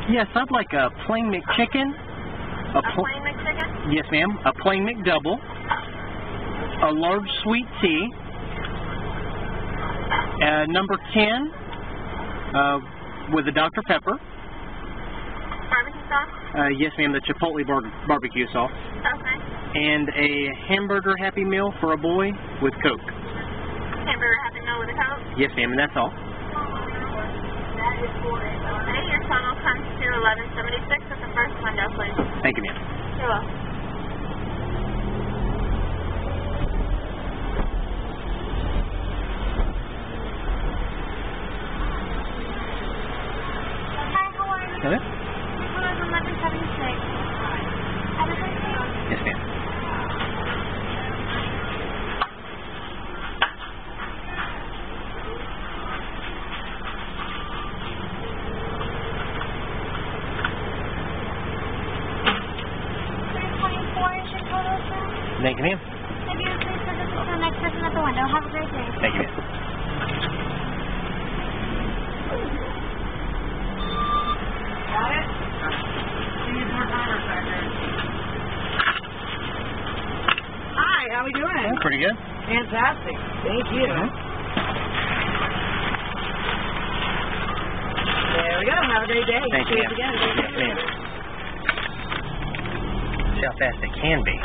Yes, I'd like a plain McChicken. A plain McChicken? Yes, ma'am. A plain McDouble. A large sweet tea. Number 10 with a Dr. Pepper. Barbecue sauce? Yes, ma'am. The Chipotle barbecue sauce. Okay. And a hamburger Happy Meal for a boy with Coke. Hamburger Happy Meal with a Coke? Yes, ma'am. And that's all. Okay, your total comes to $11.76 at the first window, please. Thank you, ma'am. You're welcome. Hi, how are you? Hello? Hello, 1176. Have a good day. Yes, ma'am. Thank you, ma'am. If you would please send us to the next person at the window. Have a great day. Thank you, ma'am. Got it? We need more timers back there. Hi, how we doing? Oh, pretty good. Fantastic. Thank you. There we go. Have a great day. Thank you, See ma'am. again. Yes, ma'am. See how fast they can be.